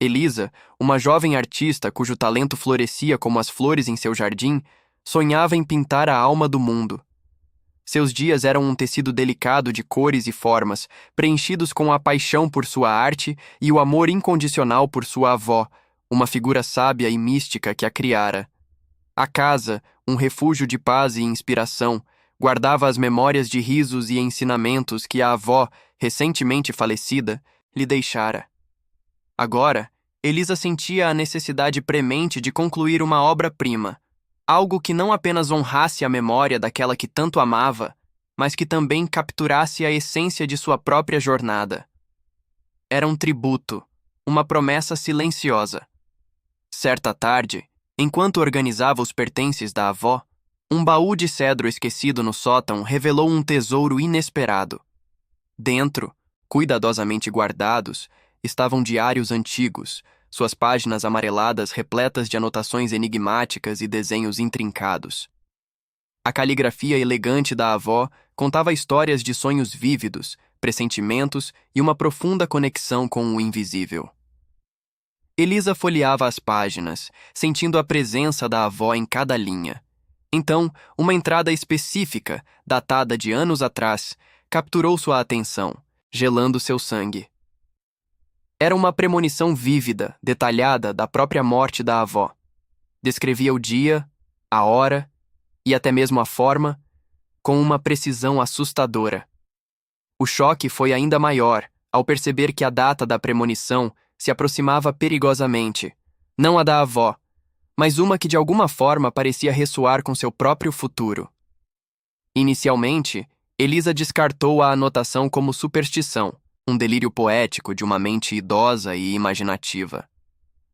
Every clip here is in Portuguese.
Elisa, uma jovem artista cujo talento florescia como as flores em seu jardim, sonhava em pintar a alma do mundo. Seus dias eram um tecido delicado de cores e formas, preenchidos com a paixão por sua arte e o amor incondicional por sua avó, uma figura sábia e mística que a criara. A casa, um refúgio de paz e inspiração, guardava as memórias de risos e ensinamentos que a avó, recentemente falecida, lhe deixara. Agora, Elisa sentia a necessidade premente de concluir uma obra-prima, algo que não apenas honrasse a memória daquela que tanto amava, mas que também capturasse a essência de sua própria jornada. Era um tributo, uma promessa silenciosa. Certa tarde, enquanto organizava os pertences da avó, um baú de cedro esquecido no sótão revelou um tesouro inesperado. Dentro, cuidadosamente guardados, estavam diários antigos, suas páginas amareladas repletas de anotações enigmáticas e desenhos intrincados. A caligrafia elegante da avó contava histórias de sonhos vívidos, pressentimentos e uma profunda conexão com o invisível. Elisa folheava as páginas, sentindo a presença da avó em cada linha. Então, uma entrada específica, datada de anos atrás, capturou sua atenção, gelando seu sangue. Era uma premonição vívida, detalhada da própria morte da avó. Descrevia o dia, a hora e até mesmo a forma, com uma precisão assustadora. O choque foi ainda maior ao perceber que a data da premonição se aproximava perigosamente, não a da avó, mas uma que de alguma forma parecia ressoar com seu próprio futuro. Inicialmente, Elisa descartou a anotação como superstição, um delírio poético de uma mente idosa e imaginativa.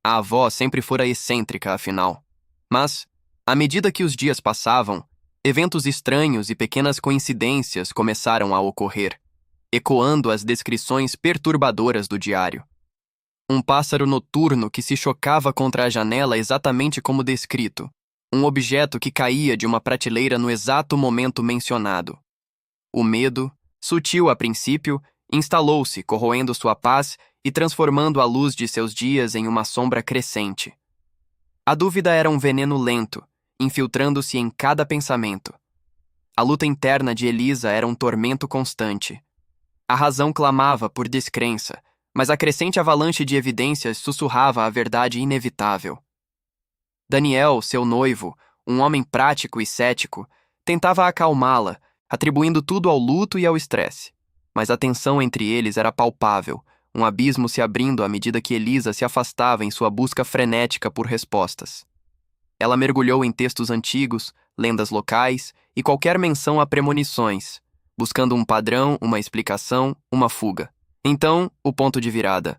A avó sempre fora excêntrica, afinal. Mas, à medida que os dias passavam, eventos estranhos e pequenas coincidências começaram a ocorrer, ecoando as descrições perturbadoras do diário. Um pássaro noturno que se chocava contra a janela exatamente como descrito, um objeto que caía de uma prateleira no exato momento mencionado. O medo, sutil a princípio, instalou-se, corroendo sua paz e transformando a luz de seus dias em uma sombra crescente. A dúvida era um veneno lento, infiltrando-se em cada pensamento. A luta interna de Elisa era um tormento constante. A razão clamava por descrença, mas a crescente avalanche de evidências sussurrava a verdade inevitável. Daniel, seu noivo, um homem prático e cético, tentava acalmá-la, atribuindo tudo ao luto e ao estresse. Mas a tensão entre eles era palpável, um abismo se abrindo à medida que Elisa se afastava em sua busca frenética por respostas. Ela mergulhou em textos antigos, lendas locais e qualquer menção a premonições, buscando um padrão, uma explicação, uma fuga. Então, o ponto de virada.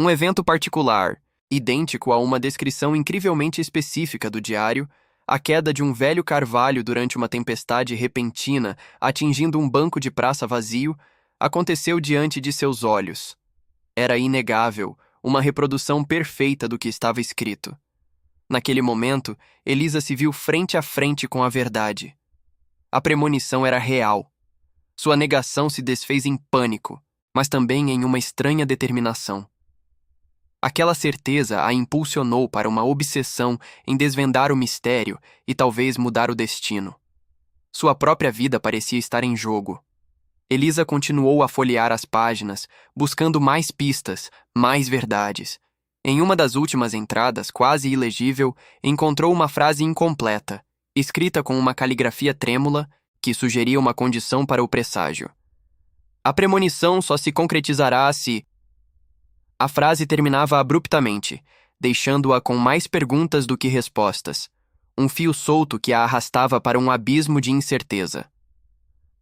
Um evento particular, idêntico a uma descrição incrivelmente específica do diário, a queda de um velho carvalho durante uma tempestade repentina atingindo um banco de praça vazio, aconteceu diante de seus olhos. Era inegável, uma reprodução perfeita do que estava escrito. Naquele momento, Elisa se viu frente a frente com a verdade. A premonição era real. Sua negação se desfez em pânico, mas também em uma estranha determinação. Aquela certeza a impulsionou para uma obsessão em desvendar o mistério e talvez mudar o destino. Sua própria vida parecia estar em jogo. Elisa continuou a folhear as páginas, buscando mais pistas, mais verdades. Em uma das últimas entradas, quase ilegível, encontrou uma frase incompleta, escrita com uma caligrafia trêmula, que sugeria uma condição para o presságio. A premonição só se concretizará se... A frase terminava abruptamente, deixando-a com mais perguntas do que respostas. Um fio solto que a arrastava para um abismo de incerteza.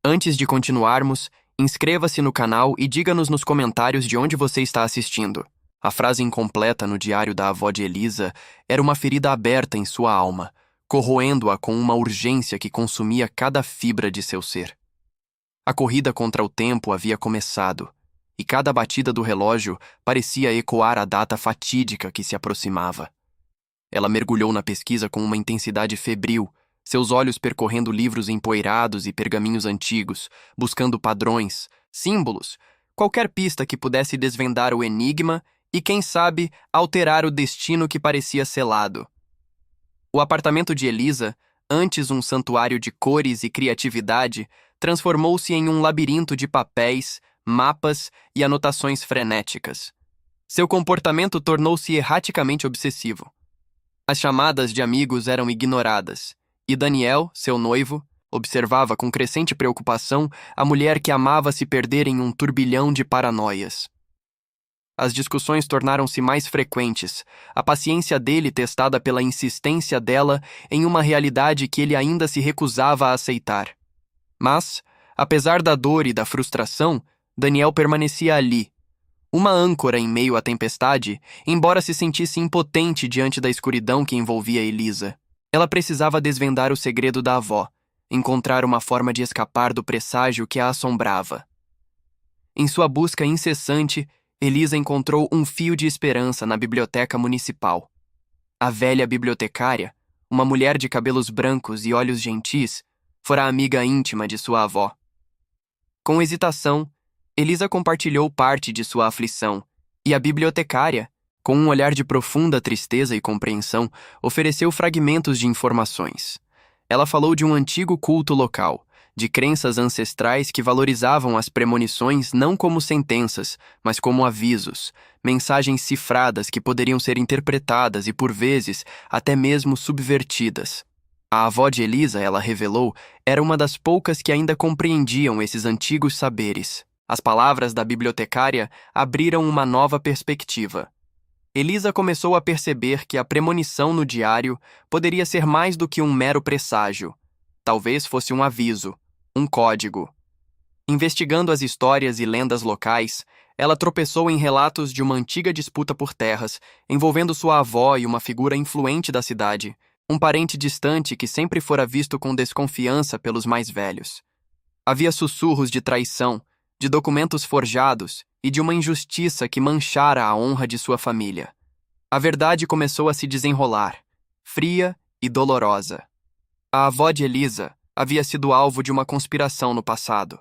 Antes de continuarmos, inscreva-se no canal e diga-nos nos comentários de onde você está assistindo. A frase incompleta no diário da avó de Elisa era uma ferida aberta em sua alma, corroendo-a com uma urgência que consumia cada fibra de seu ser. A corrida contra o tempo havia começado, e cada batida do relógio parecia ecoar a data fatídica que se aproximava. Ela mergulhou na pesquisa com uma intensidade febril, seus olhos percorrendo livros empoeirados e pergaminhos antigos, buscando padrões, símbolos, qualquer pista que pudesse desvendar o enigma e, quem sabe, alterar o destino que parecia selado. O apartamento de Elisa, antes um santuário de cores e criatividade, transformou-se em um labirinto de papéis, mapas e anotações frenéticas. Seu comportamento tornou-se erraticamente obsessivo. As chamadas de amigos eram ignoradas, e Daniel, seu noivo, observava com crescente preocupação a mulher que amava se perder em um turbilhão de paranoias. As discussões tornaram-se mais frequentes, a paciência dele testada pela insistência dela em uma realidade que ele ainda se recusava a aceitar. Mas, apesar da dor e da frustração, Daniel permanecia ali, uma âncora em meio à tempestade, embora se sentisse impotente diante da escuridão que envolvia Elisa. Ela precisava desvendar o segredo da avó, encontrar uma forma de escapar do presságio que a assombrava. Em sua busca incessante, Elisa encontrou um fio de esperança na biblioteca municipal. A velha bibliotecária, uma mulher de cabelos brancos e olhos gentis, fora amiga íntima de sua avó. Com hesitação, Elisa compartilhou parte de sua aflição, e a bibliotecária, com um olhar de profunda tristeza e compreensão, ofereceu fragmentos de informações. Ela falou de um antigo culto local, de crenças ancestrais que valorizavam as premonições não como sentenças, mas como avisos, mensagens cifradas que poderiam ser interpretadas e, por vezes, até mesmo subvertidas. A avó de Elisa, ela revelou, era uma das poucas que ainda compreendiam esses antigos saberes. As palavras da bibliotecária abriram uma nova perspectiva. Elisa começou a perceber que a premonição no diário poderia ser mais do que um mero presságio. Talvez fosse um aviso, um código. Investigando as histórias e lendas locais, ela tropeçou em relatos de uma antiga disputa por terras, envolvendo sua avó e uma figura influente da cidade, um parente distante que sempre fora visto com desconfiança pelos mais velhos. Havia sussurros de traição, de documentos forjados e de uma injustiça que manchara a honra de sua família. A verdade começou a se desenrolar, fria e dolorosa. A avó de Elisa havia sido alvo de uma conspiração no passado.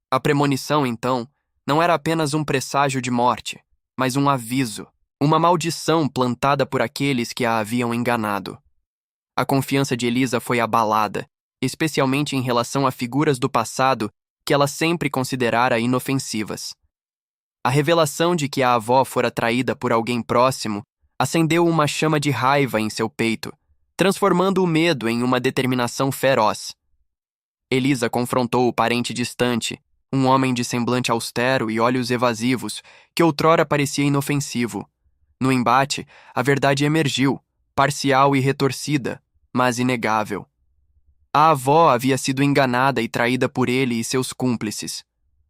A premonição, então, não era apenas um presságio de morte, mas um aviso, uma maldição plantada por aqueles que a haviam enganado. A confiança de Elisa foi abalada, especialmente em relação a figuras do passado que ela sempre considerara inofensivas. A revelação de que a avó fora traída por alguém próximo acendeu uma chama de raiva em seu peito, transformando o medo em uma determinação feroz. Elisa confrontou o parente distante, um homem de semblante austero e olhos evasivos, que outrora parecia inofensivo. No embate, a verdade emergiu, parcial e retorcida, mas inegável. A avó havia sido enganada e traída por ele e seus cúmplices.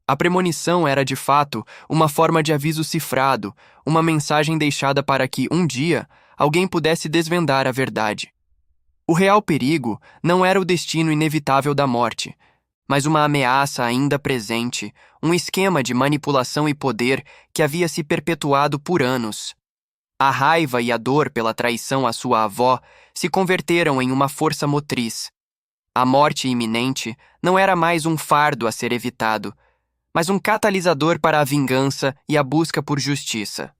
A premonição era, de fato, uma forma de aviso cifrado, uma mensagem deixada para que, um dia, alguém pudesse desvendar a verdade. O real perigo não era o destino inevitável da morte, mas uma ameaça ainda presente, um esquema de manipulação e poder que havia se perpetuado por anos. A raiva e a dor pela traição à sua avó se converteram em uma força motriz. A morte iminente não era mais um fardo a ser evitado, mas um catalisador para a vingança e a busca por justiça.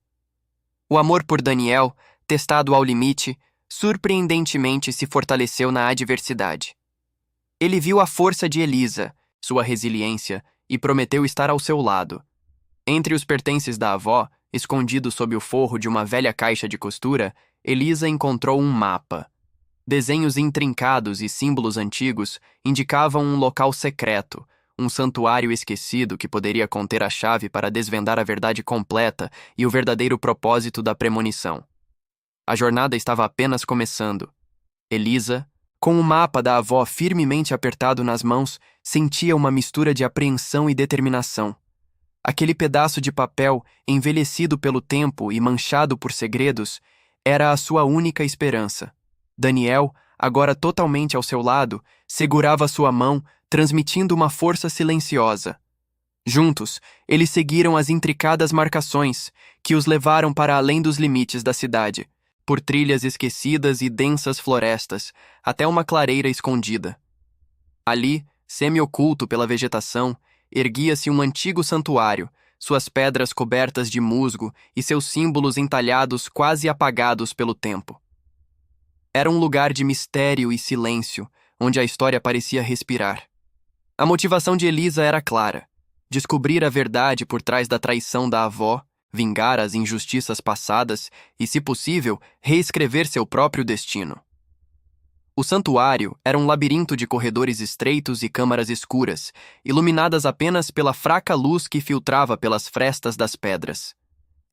O amor por Daniel, testado ao limite, surpreendentemente se fortaleceu na adversidade. Ele viu a força de Elisa, sua resiliência, e prometeu estar ao seu lado. Entre os pertences da avó, escondido sob o forro de uma velha caixa de costura, Elisa encontrou um mapa. Desenhos intrincados e símbolos antigos indicavam um local secreto, um santuário esquecido que poderia conter a chave para desvendar a verdade completa e o verdadeiro propósito da premonição. A jornada estava apenas começando. Elisa, com o mapa da avó firmemente apertado nas mãos, sentia uma mistura de apreensão e determinação. Aquele pedaço de papel, envelhecido pelo tempo e manchado por segredos, era a sua única esperança. Daniel, agora totalmente ao seu lado, segurava sua mão, transmitindo uma força silenciosa. Juntos, eles seguiram as intricadas marcações que os levaram para além dos limites da cidade, por trilhas esquecidas e densas florestas, até uma clareira escondida. Ali, semi-oculto pela vegetação, erguia-se um antigo santuário, suas pedras cobertas de musgo e seus símbolos entalhados quase apagados pelo tempo. Era um lugar de mistério e silêncio, onde a história parecia respirar. A motivação de Elisa era clara: descobrir a verdade por trás da traição da avó, vingar as injustiças passadas e, se possível, reescrever seu próprio destino. O santuário era um labirinto de corredores estreitos e câmaras escuras, iluminadas apenas pela fraca luz que filtrava pelas frestas das pedras.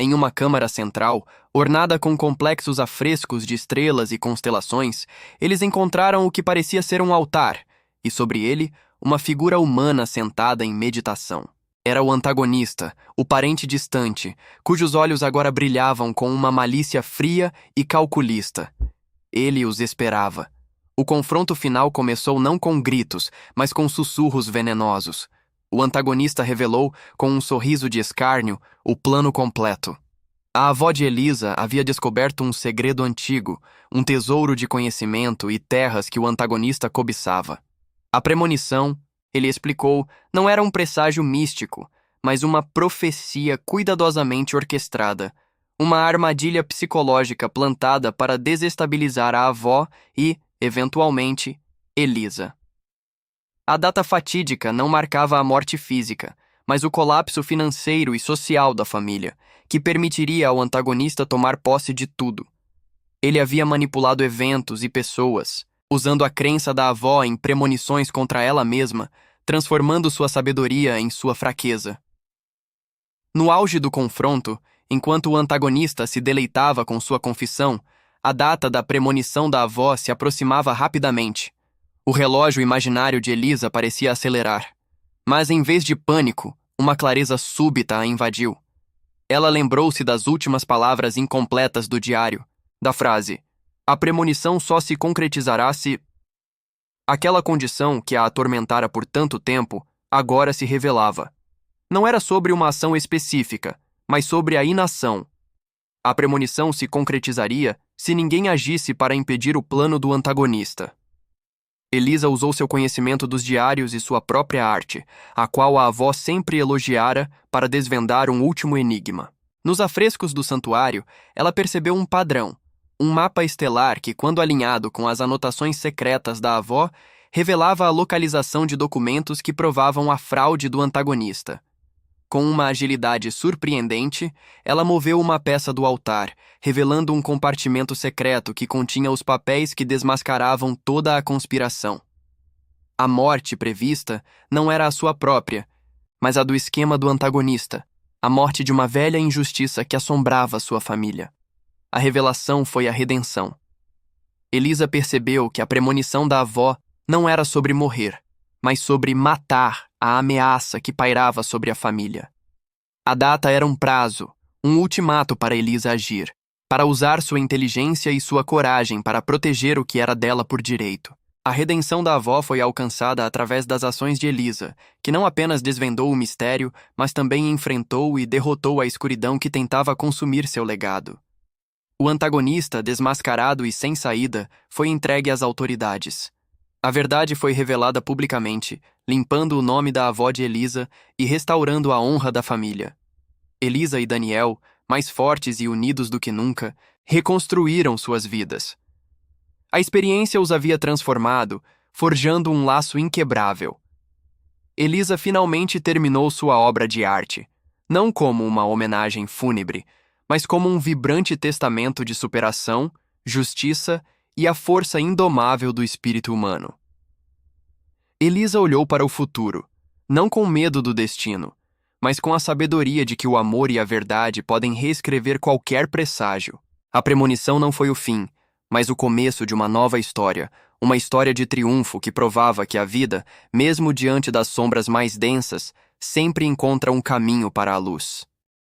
Em uma câmara central, ornada com complexos afrescos de estrelas e constelações, eles encontraram o que parecia ser um altar, e sobre ele, uma figura humana sentada em meditação. Era o antagonista, o parente distante, cujos olhos agora brilhavam com uma malícia fria e calculista. Ele os esperava. O confronto final começou não com gritos, mas com sussurros venenosos. O antagonista revelou, com um sorriso de escárnio, o plano completo. A avó de Elisa havia descoberto um segredo antigo, um tesouro de conhecimento e terras que o antagonista cobiçava. A premonição, ele explicou, não era um presságio místico, mas uma profecia cuidadosamente orquestrada, uma armadilha psicológica plantada para desestabilizar a avó e, eventualmente, Elisa. A data fatídica não marcava a morte física, mas o colapso financeiro e social da família, que permitiria ao antagonista tomar posse de tudo. Ele havia manipulado eventos e pessoas, usando a crença da avó em premonições contra ela mesma, transformando sua sabedoria em sua fraqueza. No auge do confronto, enquanto o antagonista se deleitava com sua confissão, a data da premonição da avó se aproximava rapidamente. O relógio imaginário de Elisa parecia acelerar. Mas, em vez de pânico, uma clareza súbita a invadiu. Ela lembrou-se das últimas palavras incompletas do diário, da frase: "A premonição só se concretizará se..." Aquela condição que a atormentara por tanto tempo, agora se revelava. Não era sobre uma ação específica, mas sobre a inação. A premonição se concretizaria se ninguém agisse para impedir o plano do antagonista. Elisa usou seu conhecimento dos diários e sua própria arte, a qual a avó sempre elogiara, para desvendar um último enigma. Nos afrescos do santuário, ela percebeu um padrão, um mapa estelar que, quando alinhado com as anotações secretas da avó, revelava a localização de documentos que provavam a fraude do antagonista. Com uma agilidade surpreendente, ela moveu uma peça do altar, revelando um compartimento secreto que continha os papéis que desmascaravam toda a conspiração. A morte prevista não era a sua própria, mas a do esquema do antagonista, a morte de uma velha injustiça que assombrava sua família. A revelação foi a redenção. Elisa percebeu que a premonição da avó não era sobre morrer, mas sobre matar a ameaça que pairava sobre a família. A data era um prazo, um ultimato para Elisa agir, para usar sua inteligência e sua coragem para proteger o que era dela por direito. A redenção da avó foi alcançada através das ações de Elisa, que não apenas desvendou o mistério, mas também enfrentou e derrotou a escuridão que tentava consumir seu legado. O antagonista, desmascarado e sem saída, foi entregue às autoridades. A verdade foi revelada publicamente, limpando o nome da avó de Elisa e restaurando a honra da família. Elisa e Daniel, mais fortes e unidos do que nunca, reconstruíram suas vidas. A experiência os havia transformado, forjando um laço inquebrável. Elisa finalmente terminou sua obra de arte, não como uma homenagem fúnebre, mas como um vibrante testamento de superação, justiça e a força indomável do espírito humano. Elisa olhou para o futuro, não com medo do destino, mas com a sabedoria de que o amor e a verdade podem reescrever qualquer presságio. A premonição não foi o fim, mas o começo de uma nova história, uma história de triunfo que provava que a vida, mesmo diante das sombras mais densas, sempre encontra um caminho para a luz.